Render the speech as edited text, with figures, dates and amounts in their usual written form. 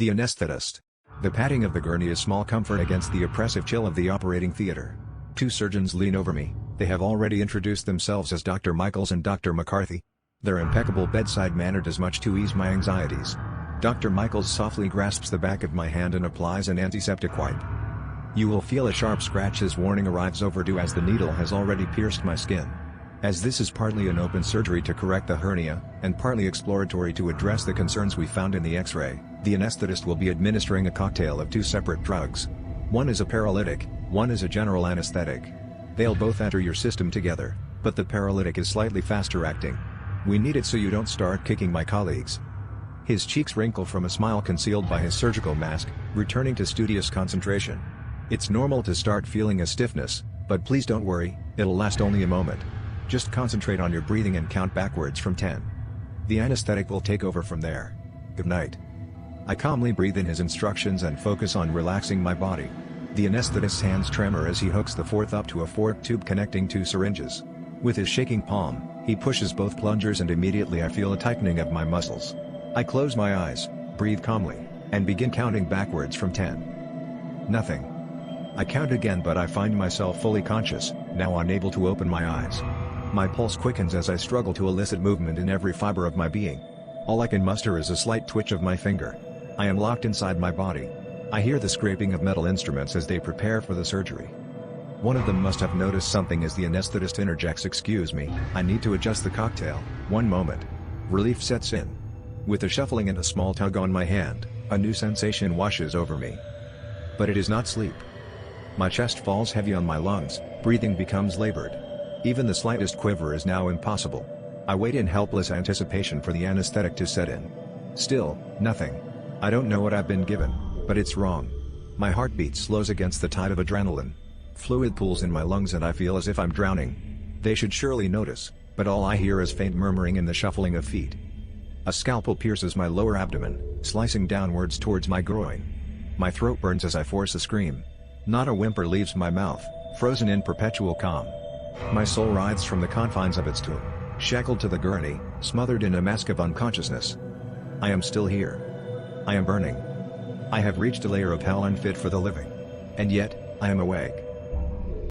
The anesthetist. The padding of the gurney is small comfort against the oppressive chill of the operating theater. Two surgeons lean over me. They have already introduced themselves as Dr. Michaels and Dr. McCarthy. Their impeccable bedside manner does much to ease my anxieties. Dr. Michaels softly grasps the back of my hand and applies an antiseptic wipe. You will feel a sharp scratch as warning arrives overdue, as the needle has already pierced my skin. As this is partly an open surgery to correct the hernia, and partly exploratory to address the concerns we found in the X-ray, the anesthetist will be administering a cocktail of two separate drugs. One is a paralytic, one is a general anesthetic. They'll both enter your system together, but the paralytic is slightly faster acting. We need it so you don't start kicking my colleagues. His cheeks wrinkle from a smile concealed by his surgical mask, returning to studious concentration. It's normal to start feeling a stiffness, but please don't worry, it'll last only a moment. Just concentrate on your breathing and count backwards from 10. The anesthetic will take over from there. Good night. I calmly breathe in his instructions and focus on relaxing my body. The anesthetist's hands tremor as he hooks the fourth up to a forked tube connecting two syringes. With his shaking palm, he pushes both plungers and immediately I feel a tightening of my muscles. I close my eyes, breathe calmly, and begin counting backwards from 10. Nothing. I count again, but I find myself fully conscious, now unable to open my eyes. My pulse quickens as I struggle to elicit movement in every fiber of my being. All I can muster is a slight twitch of my finger. I am locked inside my body. I hear the scraping of metal instruments as they prepare for the surgery. One of them must have noticed something as the anesthetist interjects, "Excuse me, I need to adjust the cocktail, one moment." Relief sets in. With a shuffling and a small tug on my hand, a new sensation washes over me. But it is not sleep. My chest falls heavy on my lungs, breathing becomes labored. Even the slightest quiver is now impossible. I wait in helpless anticipation for the anesthetic to set in. Still, nothing. I don't know what I've been given, but it's wrong. My heartbeat slows against the tide of adrenaline. Fluid pools in my lungs and I feel as if I'm drowning. They should surely notice, but all I hear is faint murmuring and the shuffling of feet. A scalpel pierces my lower abdomen, slicing downwards towards my groin. My throat burns as I force a scream. Not a whimper leaves my mouth, frozen in perpetual calm. My soul writhes from the confines of its tomb, shackled to the gurney, smothered in a mask of unconsciousness. I am still here. I am burning. I have reached a layer of hell unfit for the living. And yet, I am awake.